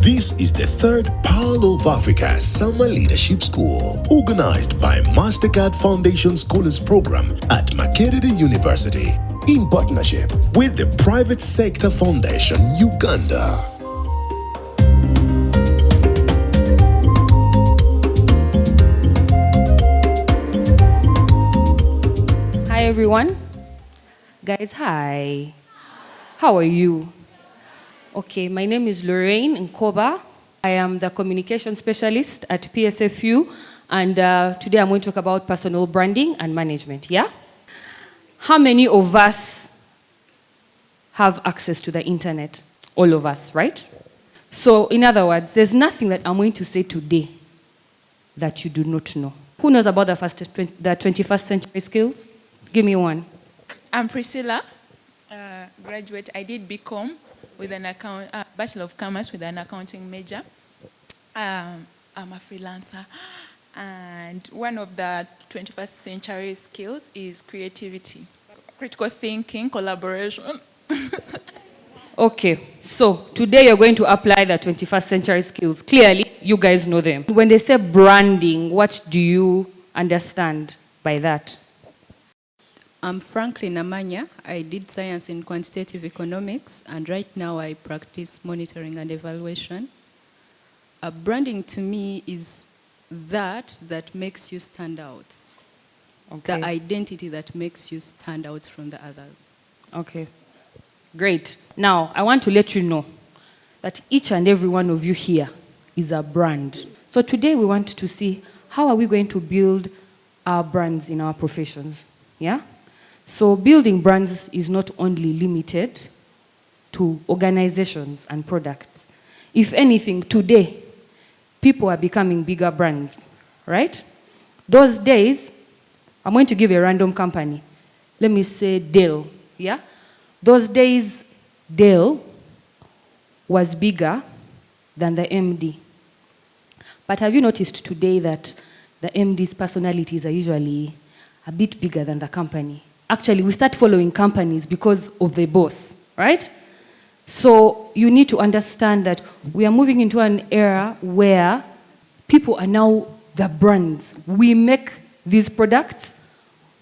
This is the third Pearl of Africa Summer Leadership School, organized by Mastercard Foundation Scholars Program at Makerere University, in partnership with the Private Sector Foundation, Uganda. Hi everyone. Guys, hi. How are you? Okay, my name is Lorraine Nkoba. I am the communication specialist at PSFU, and today I'm going to talk about personal branding and management, yeah? How many of us have access to the internet? All of us, right? So, in other words, there's nothing that I'm going to say today that you do not know. Who knows about the 21st century skills? Give me one. I'm Priscilla, graduate. I did BCom with an Bachelor of Commerce with an accounting major. I'm a freelancer. And one of the 21st century skills is creativity, critical thinking, collaboration. Okay, so today you're going to apply the 21st century skills. Clearly, you guys know them. When they say branding, what do you understand by that? I'm Franklin Amanya. I did science in quantitative economics, and right now I practice monitoring and evaluation. Branding to me is that makes you stand out. Okay. The identity that makes you stand out from the others. Okay. Great. Now, I want to let you know that each and every one of you here is a brand. So today we want to see how are we going to build our brands in our professions. Yeah? So building brands is not only limited to organizations and products. If anything, today, people are becoming bigger brands, right? Those days, I'm going to give a random company. Let me say Dell, yeah? Those days, Dell was bigger than the MD. But have you noticed today that the MD's personalities are usually a bit bigger than the company? Actually, we start following companies because of the boss, right? So you need to understand that we are moving into an era where people are now the brands. We make these products,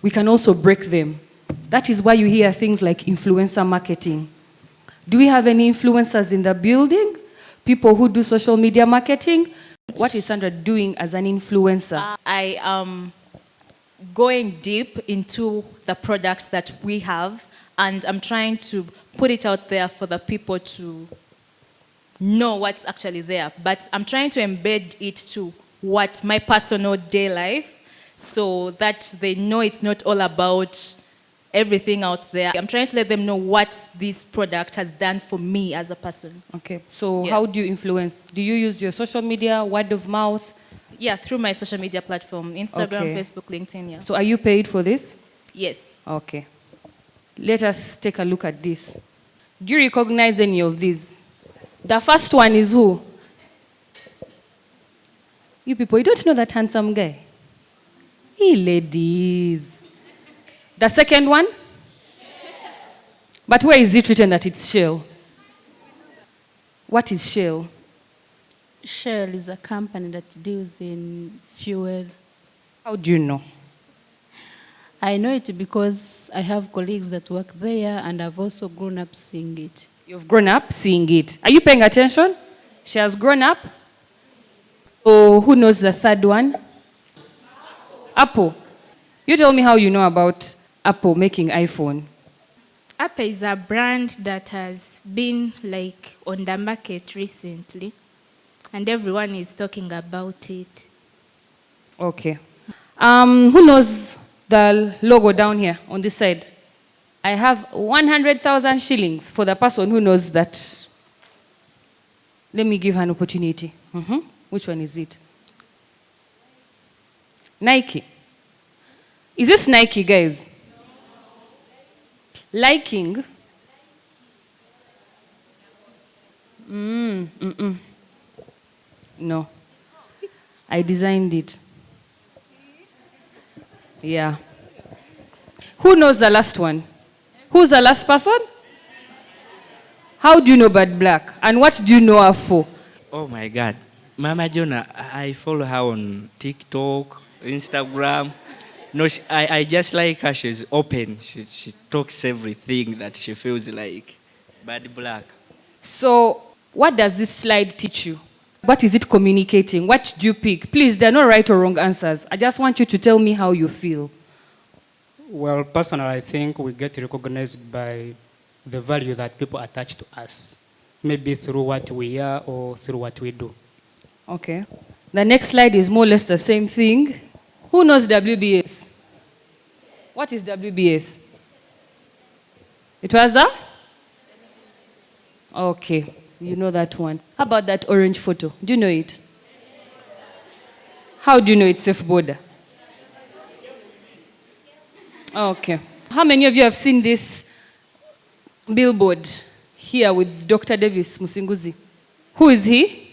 we can also break them. That is why you hear things like influencer marketing. Do we have any influencers in the building? People who do social media marketing? What is Sandra doing as an influencer? I am going deep into the products that we have, and I'm trying to put it out there for the people to know what's actually there. But I'm trying to embed it to what my personal day life, so that they know it's not all about everything out there. I'm trying to let them know what this product has done for me as a person. Okay, so how do you influence? Do you use your social media, word of mouth? Yeah, through my social media platform, Instagram, Facebook, LinkedIn, yeah. So are you paid for this? Yes. Okay. Let us take a look at this. Do you recognize any of these? The first one is who? You people, you don't know that handsome guy? Hey, ladies. The second one? But where is it written that it's Shell? What is Shell? Shell is a company that deals in fuel. How do you know? I know it because I have colleagues that work there, and I've also grown up seeing it. You've grown up seeing it. Are you paying attention? She has grown up. Oh, who knows the third one? Apple. You tell me how you know about Apple making iPhone. Apple is a brand that has been like on the market recently, and everyone is talking about it. Okay. Who knows the logo down here on this side? I have 100,000 shillings for the person who knows that. Let me give her an opportunity. Which one is it? Nike. Is this Nike, guys? Liking? No. I designed it. Yeah. Who knows the last one? Who's the last person? How do you know Bad Black? And what do you know her for? Oh my God. Mama Jonah, I follow her on TikTok, Instagram. No, I just like her. She's open. She talks everything that she feels like. Bad black. So, what does this slide teach you? What is it communicating? What do you pick? Please, there are no right or wrong answers. I just want you to tell me how you feel. Well, personally, I think we get recognized by the value that people attach to us, maybe through what we are or through what we do. Okay. The next slide is more or less the same thing. Who knows WBS? What is WBS? It was a? Okay, you know that one. How about that orange photo? Do you know it? How do you know it's safe border? Okay. How many of you have seen this billboard here with Dr. Davis Musinguzi? Who is he?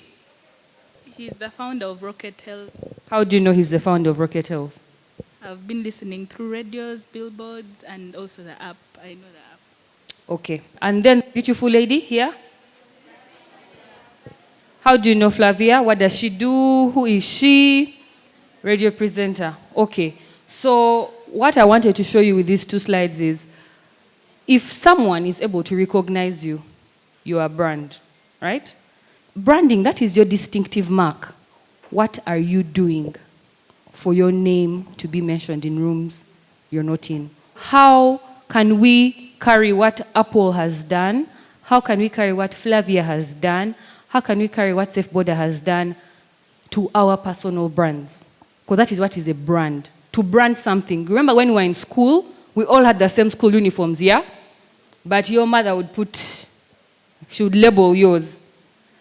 He's the founder of Rocket Health. How do you know he's the founder of Rocket Health? I've been listening through radios, billboards, and also the app. I know the app. Okay. And then beautiful lady here. How do you know Flavia? What does she do? Who is she? Radio presenter. Okay. So what I wanted to show you with these two slides is, if someone is able to recognize you, you are a brand, right? Branding, that is your distinctive mark. What are you doing for your name to be mentioned in rooms you're not in? How can we carry what Apple has done? How can we carry what Flavia has done? How can we carry what Safe Border has done to our personal brands? Because that is what is a brand. To brand something. Remember when we were in school, we all had the same school uniforms, yeah? But your mother would she would label yours.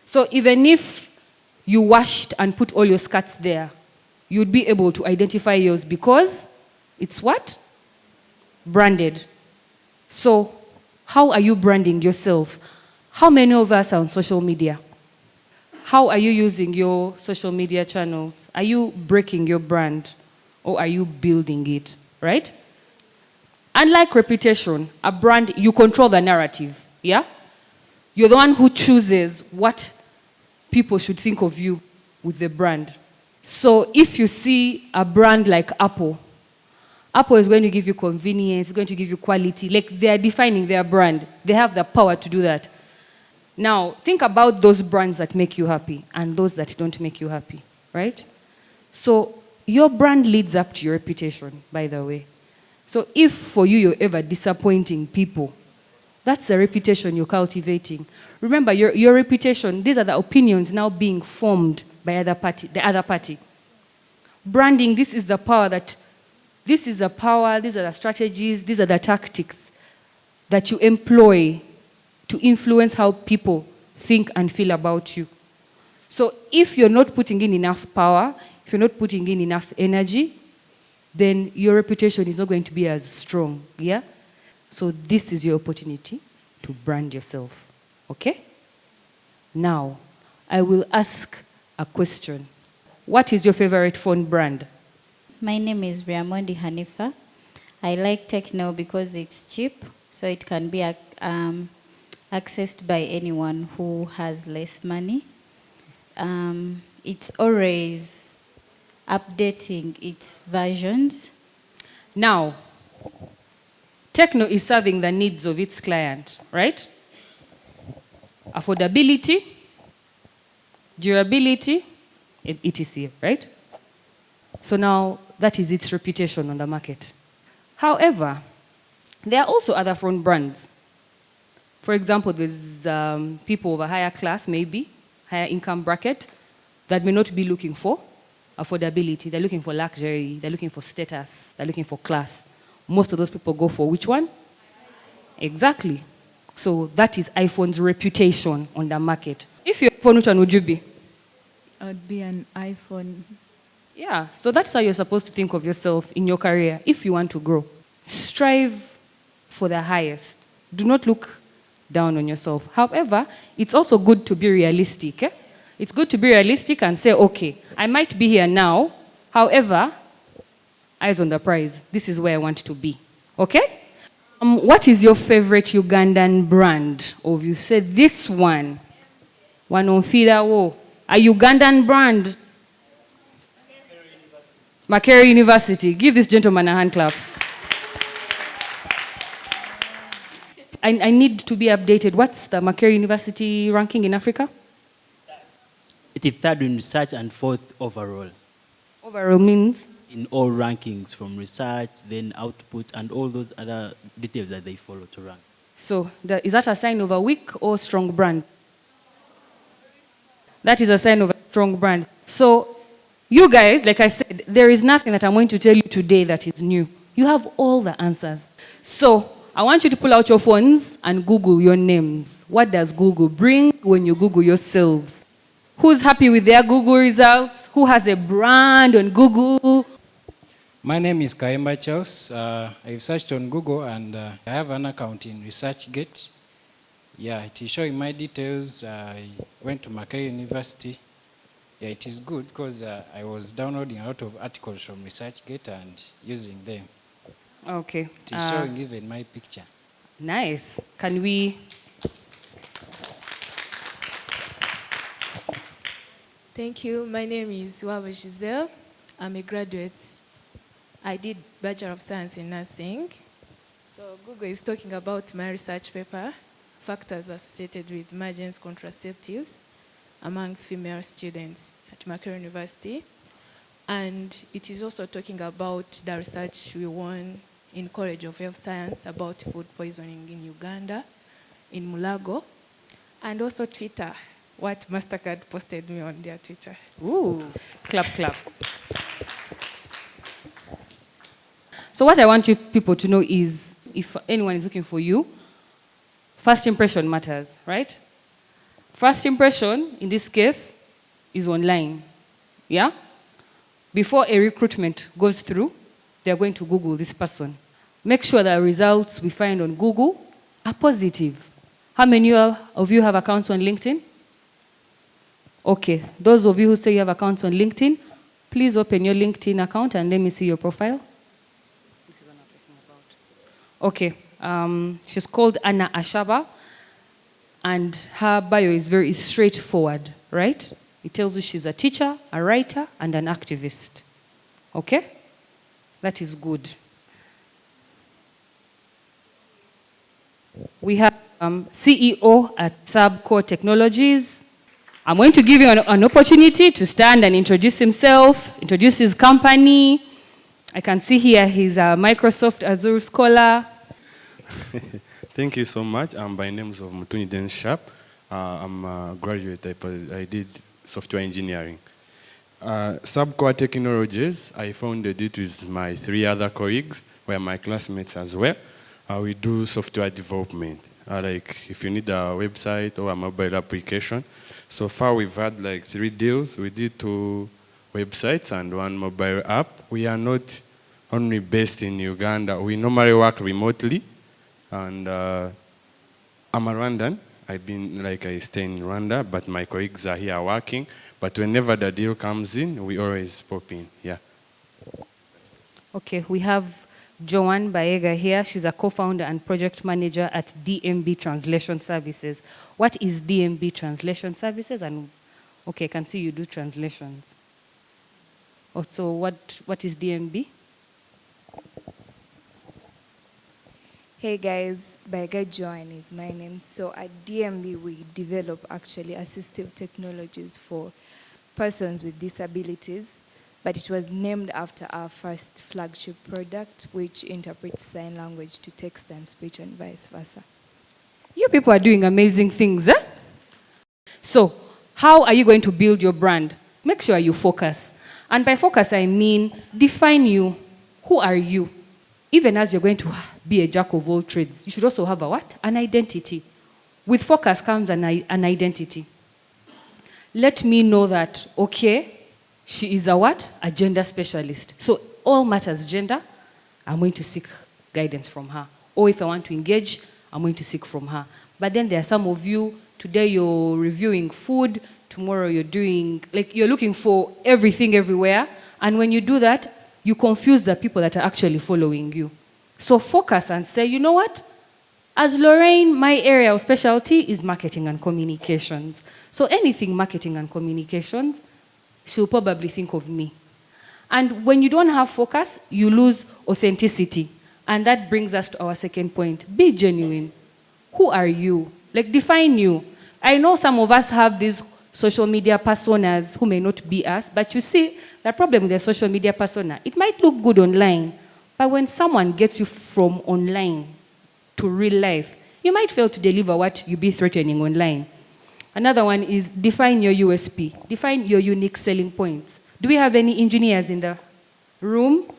So even if you washed and put all your skirts there, you'd be able to identify yours because it's what? Branded. So how are you branding yourself? How many of us are on social media? How are you using your social media channels? Are you breaking your brand or are you building it, right? Unlike reputation, a brand, you control the narrative, yeah? You're the one who chooses what people should think of you with the brand. So if you see a brand like Apple, Apple is going to give you convenience, it's going to give you quality. Like they are defining their brand. They have the power to do that. Now, think about those brands that make you happy and those that don't make you happy, right? So your brand leads up to your reputation, by the way. So if for you you're ever disappointing people, that's the reputation you're cultivating. Remember, your reputation, these are the opinions now being formed by the other party. Branding, this is the power, these are the strategies, these are the tactics that you employ to influence how people think and feel about you. So if you're not putting in enough power, if you're not putting in enough energy, then your reputation is not going to be as strong, yeah? So this is your opportunity to brand yourself, okay? Now, I will ask a question. What is your favorite phone brand? My name is Riamondi Hanifa. I like Techno because it's cheap, so it can be accessed by anyone who has less money. It's always updating its versions. Now, Techno is serving the needs of its client, right? Affordability, durability, etc., right? So now, that is its reputation on the market. However, there are also other phone brands. For example, there's people of a higher class, maybe, higher income bracket, that may not be looking for affordability. They're looking for luxury, they're looking for status, they're looking for class. Most of those people go for which one? Exactly. So that is iPhone's reputation on the market. If you're iPhone, which one would you be? I would be an iPhone. Yeah, so that's how you're supposed to think of yourself in your career if you want to grow. Strive for the highest. Do not look down on yourself. However, it's also good to be realistic. Eh? It's good to be realistic and say, okay, I might be here now. However, eyes on the prize. This is where I want to be. Okay? What is your favorite Ugandan brand? Or you said this one on Fida wo. A Ugandan brand. Makerere University. Give this gentleman a hand clap. I need to be updated. What's the Makerere University ranking in Africa? It is third in research and fourth overall. Overall means? In all rankings, from research, then output, and all those other details that they follow to rank. So is that a sign of a weak or strong brand? That is a sign of a strong brand. So you guys, like I said, there is nothing that I'm going to tell you today that is new. You have all the answers. So I want you to pull out your phones and Google your names. What does Google bring when you Google yourselves? Who's happy with their Google results? Who has a brand on Google? My name is Kaimba Charles. I've searched on Google and I have an account in ResearchGate. Yeah, it is showing my details. I went to Makerere University. Yeah, it is good because I was downloading a lot of articles from ResearchGate and using them. Okay. It is showing even my picture. Nice. Can we... Thank you. My name is Waba Giselle. I'm a graduate. I did Bachelor of Science in Nursing. So Google is talking about my research paper, factors associated with emergency contraceptives among female students at Makerere University. And it is also talking about the research we won in College of Health Science about food poisoning in Uganda, in Mulago, and also Twitter, what Mastercard posted me on their Twitter. Ooh, clap, clap. So what I want you people to know is, if anyone is looking for you, first impression matters, right? First impression, in this case, is online, yeah? Before a recruitment goes through, they're going to Google this person. Make sure the results we find on Google are positive. How many of you have accounts on LinkedIn? Okay, those of you who say you have accounts on LinkedIn, please open your LinkedIn account and let me see your profile. This is what I'm talking about. Okay, she's called Anna Ashaba, and her bio is very straightforward, right? It tells you she's a teacher, a writer, and an activist. Okay? That is good. We have CEO at Subcore Technologies. I'm going to give you an opportunity to stand and introduce himself, introduce his company. I can see here he's a Microsoft Azure scholar. Thank you so much. My name is Mutuni Den Sharp. I'm a graduate. I did software engineering. Subcore Technologies, I founded it with my 3 other colleagues, who are my classmates as well. We do software development. Like if you need a website or a mobile application. So far we've had like 3 deals. We did 2 websites and 1 mobile app. We are not only based in Uganda. We normally work remotely. And I'm a Rwandan. I stay in Rwanda, but my colleagues are here working. But whenever the deal comes in, we always pop in, yeah. Okay, we have Joanne Baega here. She's a co-founder and project manager at DMB Translation Services. What is DMB Translation Services? And okay, I can see you do translations. Also, what is DMB? Hey guys, Baega Joanne is my name. So at DMB, we develop actually assistive technologies for persons with disabilities, but it was named after our first flagship product, which interprets sign language to text and speech and vice versa. You people are doing amazing things, eh? So, how are you going to build your brand? Make sure you focus. And by focus, I mean define you. Who are you? Even as you're going to be a jack of all trades, you should also have a what? An identity. With focus comes an identity. Let me know that, okay, she is a what? A gender specialist. So all matters gender, I'm going to seek guidance from her. Or if I want to engage, I'm going to seek from her. But then there are some of you, today you're reviewing food, tomorrow you're doing, you're looking for everything everywhere. And when you do that, you confuse the people that are actually following you. So focus and say, you know what? As Lorraine, my area of specialty is marketing and communications. So anything marketing and communications, she'll probably think of me. And when you don't have focus, you lose authenticity. And that brings us to our second point. Be genuine. Who are you? Like, define you. I know some of us have these social media personas who may not be us, but you see, the problem with the social media persona, it might look good online, but when someone gets you from online to real life, you might fail to deliver what you be threatening online. Another one is define your USP. Define your unique selling points. Do we have any engineers in the room?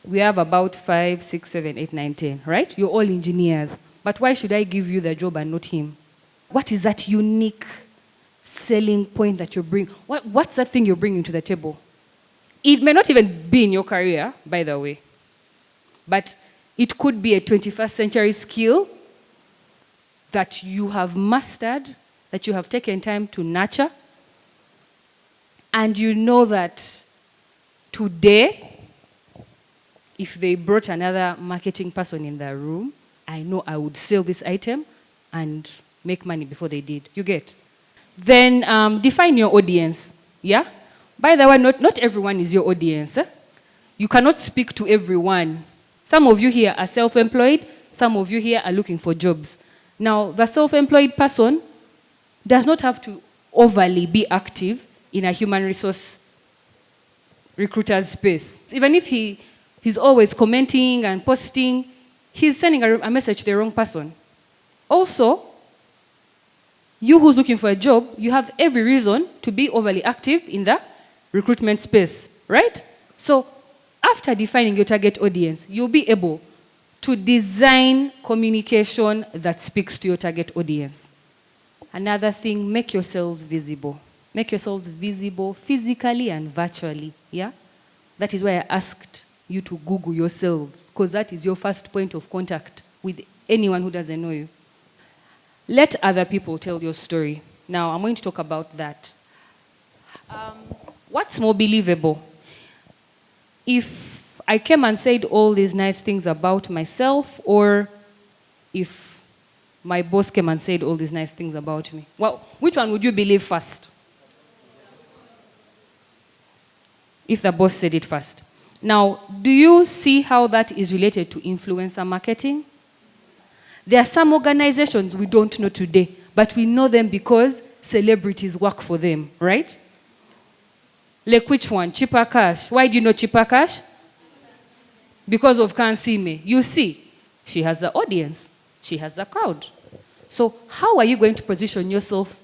We have about 5, 6, 7, 8, 9, 10, right? You're all engineers. But why should I give you the job and not him? What is that unique selling point that you bring? What's that thing you're bringing to the table? It may not even be in your career, by the way. But it could be a 21st century skill that you have mastered, that you have taken time to nurture. And you know that today, if they brought another marketing person in the room, I know I would sell this item and make money before they did. You get? Then define your audience. Yeah? By the way, not everyone is your audience. You cannot speak to everyone. Some of you here are self-employed. Some of you here are looking for jobs. Now, the self-employed person does not have to overly be active in a human resource recruiter's space. Even if he's always commenting and posting, he's sending a message to the wrong person. Also, you who's looking for a job, you have every reason to be overly active in the recruitment space, right? So after defining your target audience, you'll be able to design communication that speaks to your target audience. Another thing, make yourselves visible. Make yourselves visible physically and virtually, yeah? That is why I asked you to Google yourselves, because that is your first point of contact with anyone who doesn't know you. Let other people tell your story. Now, I'm going to talk about that. What's more believable? If I came and said all these nice things about myself, or if my boss came and said all these nice things about me? Well, which one would you believe first? If the boss said it first. Now, do you see how that is related to influencer marketing? There are some organizations we don't know today, but we know them because celebrities work for them, right? Like which one? Cheaper Cash. Why do you know Cheaper Cash? Because of Kansime. You see, she has the audience. She has the crowd. So how are you going to position yourself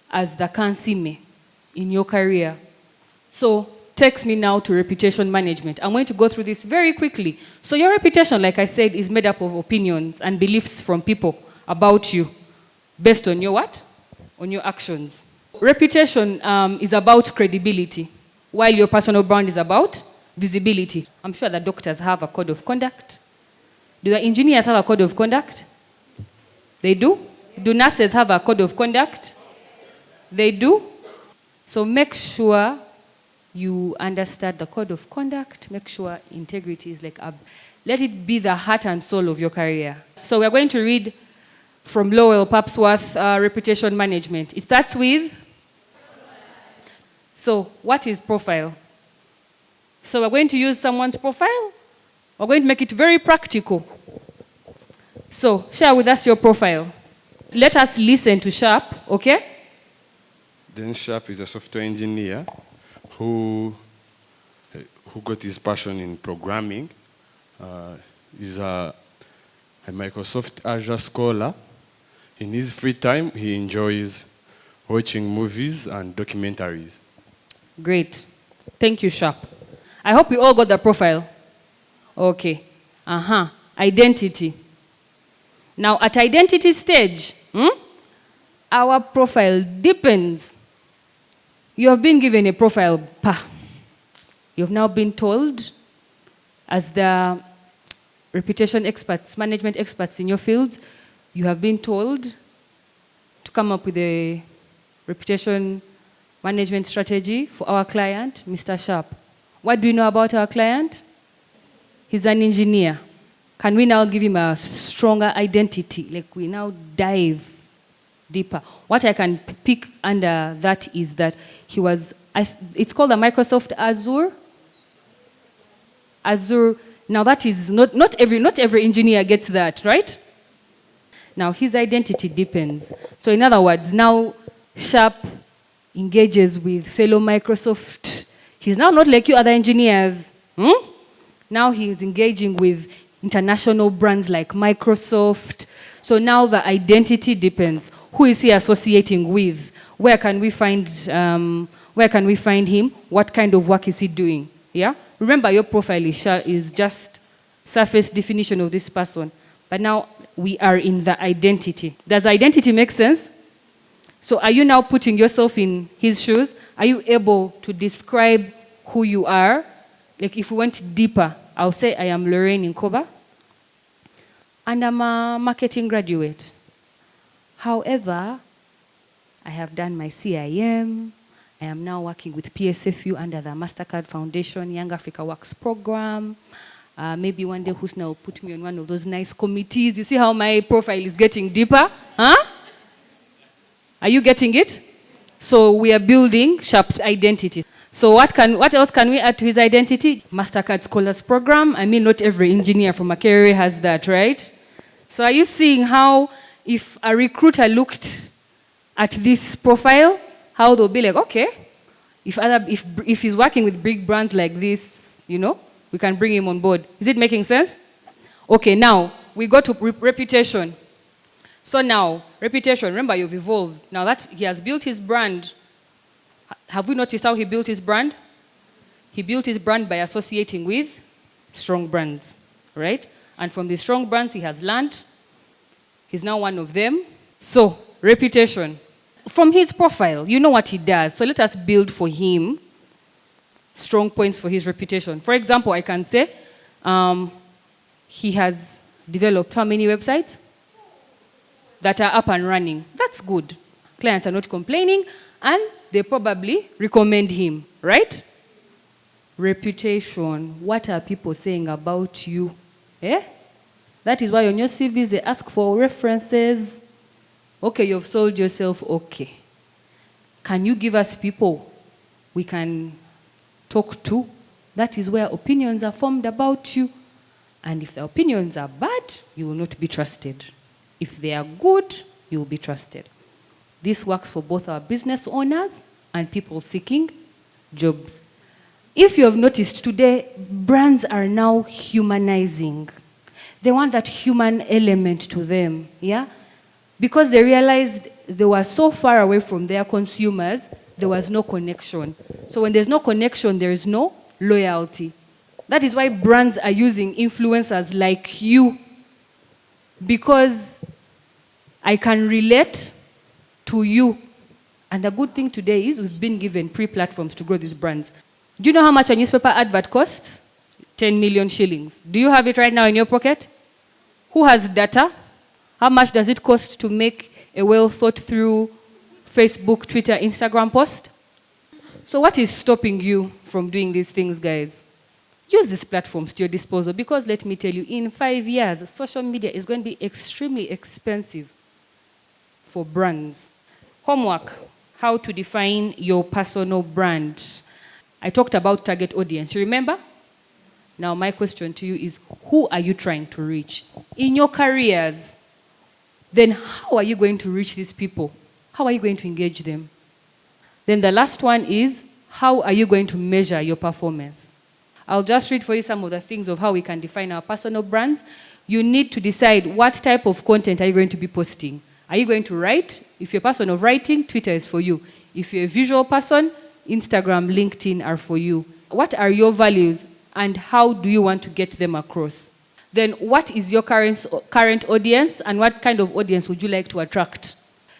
as the Kansime in your career? So takes me now to reputation management. I'm going to go through this very quickly. So your reputation, like I said, is made up of opinions and beliefs from people about you based on your what? On your actions. Reputation is about credibility, while your personal brand is about visibility. I'm sure the doctors have a code of conduct. Do the engineers have a code of conduct? They do? Do nurses have a code of conduct? They do? So make sure you understand the code of conduct. Make sure integrity is like, let it be the heart and soul of your career. So we're going to read from Lowell Papsworth, Reputation Management. It starts with, so what is profile? So we're going to use someone's profile. We're going to make it very practical. So share with us your profile. Let us listen to Sharp, okay? Then Sharp is a software engineer who got his passion in programming. He's a Microsoft Azure scholar. In his free time, he enjoys watching movies and documentaries. Great. Thank you, Sharp. I hope we all got the profile. Okay. Identity. Now, at identity stage, our profile deepens. You have been given a profile. You've now been told, as the reputation experts, management experts in your field, you have been told to come up with a reputation management strategy for our client, Mr. Sharp. What do you know about our client? He's an engineer. Can we now give him a stronger identity? Like we now dive deeper. What I can pick under that is that he was, it's called the Microsoft Azure. Azure, now that is not every engineer gets that, right? Now his identity deepens. So in other words, now Sharp engages with fellow Microsoft. He's now not like you other engineers. Now he's engaging with international brands like Microsoft. So now the identity depends. Who is he associating with? Where can we find him? What kind of work is he doing? Yeah? Remember, your profile is just surface definition of this person. But now we are in the identity. Does the identity make sense? So are you now putting yourself in his shoes? Are you able to describe who you are? Like if we went deeper, I'll say I am Lorraine Nkoba, and I'm a marketing graduate. However, I have done my CIM. I am now working with PSFU under the Mastercard Foundation Young Africa Works program. Maybe one day Husna will put me on one of those nice committees. You see how my profile is getting deeper? Huh? Are you getting it? So we are building Sharp's identity. So what else can we add to his identity? Mastercard Scholars Program. I mean, not every engineer from Makerere has that, right? So are you seeing how if a recruiter looked at this profile, how they'll be like, okay, if he's working with big brands like this, you know, we can bring him on board. Is it making sense? Okay, now we go to reputation. So now, reputation, remember you've evolved. Now that he has built his brand, have we noticed how he built his brand? He built his brand by associating with strong brands, right? And from the strong brands he has learned, he's now one of them. So, reputation. From his profile, you know what he does. So let us build for him strong points for his reputation. For example, I can say he has developed how many websites that are up and running? That's good. Clients are not complaining, and they probably recommend him, right? Reputation. What are people saying about you? Eh? That is why on your CVs they ask for references. Okay, you've sold yourself, okay. Can you give us people we can talk to? That is where opinions are formed about you. And if the opinions are bad, you will not be trusted. If they are good, you will be trusted. This works for both our business owners and people seeking jobs. If you have noticed today, brands are now humanizing. They want that human element to them, yeah? Because they realized they were so far away from their consumers, there was no connection. So when there's no connection, there is no loyalty. That is why brands are using influencers like you, because I can relate to you. And the good thing today is we've been given pre-platforms to grow these brands. Do you know how much a newspaper advert costs? 10 million shillings. Do you have it right now in your pocket? Who has data? How much does it cost to make a well-thought-through Facebook, Twitter, Instagram post? So what is stopping you from doing these things, guys? Use these platforms to your disposal, because let me tell you, in 5 years, social media is going to be extremely expensive for brands. Homework, how to define your personal brand. I talked about target audience, you remember? Now my question to you is, who are you trying to reach? In your careers, then how are you going to reach these people? How are you going to engage them? Then the last one is, how are you going to measure your performance? I'll just read for you some of the things of how we can define our personal brands. You need to decide what type of content are you going to be posting. Are you going to write? If you're a person of writing, Twitter is for you. If you're a visual person, Instagram, LinkedIn are for you. What are your values and how do you want to get them across? Then what is your current audience and what kind of audience would you like to attract?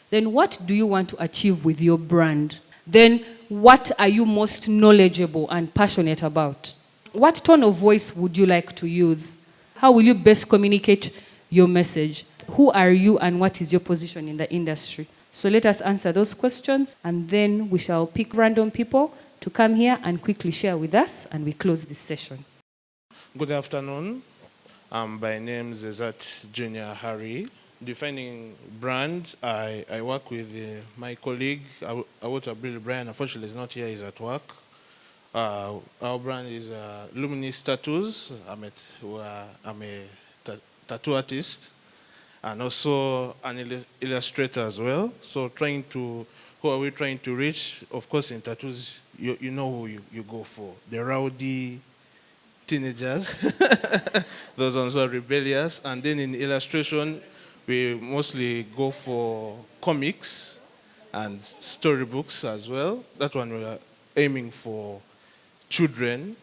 Then what do you want to achieve with your brand? Then what are you most knowledgeable and passionate about? What tone of voice would you like to use? How will you best communicate your message? Who are you and what is your position in the industry? So let us answer those questions, and then we shall pick random people to come here and quickly share with us, and we close this session. Good afternoon. My name is Junior Harry. defining brand, I work with my colleague, Awota Brian. Unfortunately, he's not here, he's at work. Our brand is Luminous Tattoos. I'm a tattoo artist and also an illustrator as well. So who are we trying to reach? Of course, in tattoos, you know who you go for. The rowdy teenagers, those ones who are rebellious. And then in illustration, we mostly go for comics and storybooks as well. That one we are aiming for children,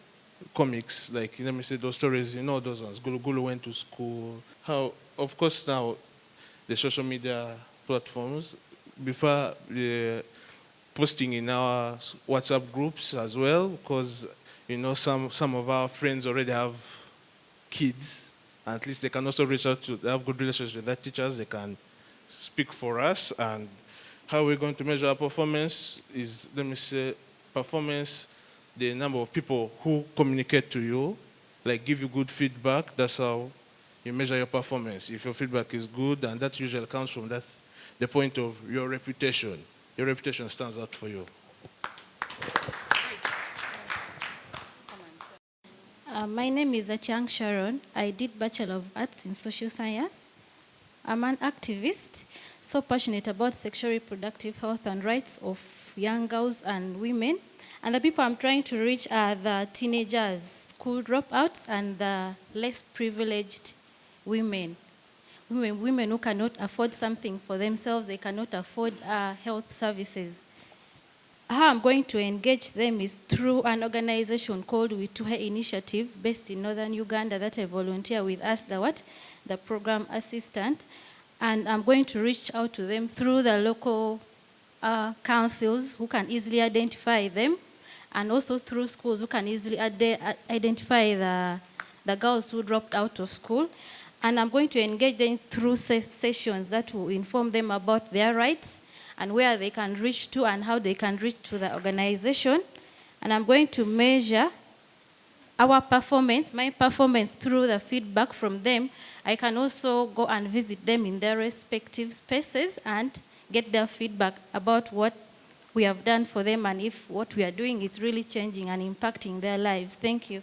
comics, like, let me say those stories, you know those ones. Gulu Gulu went to school. How, of course, now the social media platforms, before posting in our WhatsApp groups as well, because you know some of our friends already have kids, and at least they can also reach out to, they have good relationships with their teachers, they can speak for us. And how we're going to measure our performance is, let me say, performance, the number of people who communicate to you, like give you good feedback. That's how you measure your performance. If your feedback is good, and that usually comes from that, the point of your reputation. Your reputation stands out for you. My name is Achiang Sharon. I did Bachelor of Arts in Social Science. I'm an activist, so passionate about sexual reproductive health and rights of young girls and women. And the people I'm trying to reach are the teenagers, school dropouts, and the less privileged women. Women who cannot afford something for themselves, they cannot afford health services. How I'm going to engage them is through an organization called Wituhe Initiative, based in northern Uganda, that I volunteer with as the program assistant. And I'm going to reach out to them through the local councils who can easily identify them, and also through schools who can easily identify the girls who dropped out of school. And I'm going to engage them through sessions that will inform them about their rights and where they can reach to and how they can reach to the organization. And I'm going to measure our performance, my performance, through the feedback from them. I can also go and visit them in their respective spaces and get their feedback about what we have done for them and if what we are doing is really changing and impacting their lives. Thank you.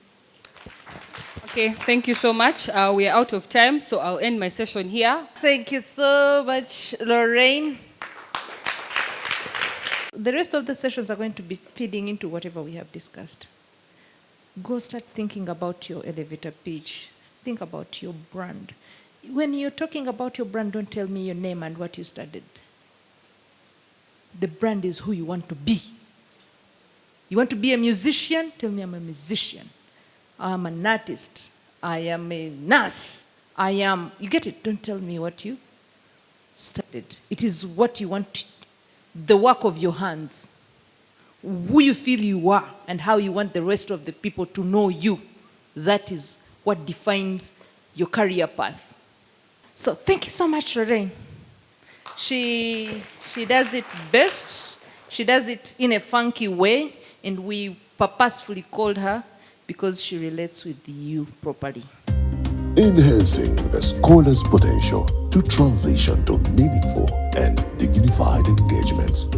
Okay, thank you so much. We are out of time, so I'll end my session here. Thank you so much, Lorraine. The rest of the sessions are going to be feeding into whatever we have discussed. Go start thinking about your elevator pitch. Think about your brand. When you're talking about your brand, don't tell me your name and what you studied. The brand is who you want to be. You want to be a musician? Tell me I'm a musician. I'm an artist. I am a nurse. You get it? Don't tell me what you studied. It is what you want, the work of your hands, who you feel you are, and how you want the rest of the people to know you. That is what defines your career path. So thank you so much, Lorraine. She does it best. She does it in a funky way, and we purposefully called her because she relates with you properly. Enhancing the scholar's potential to transition to meaningful and dignified engagements.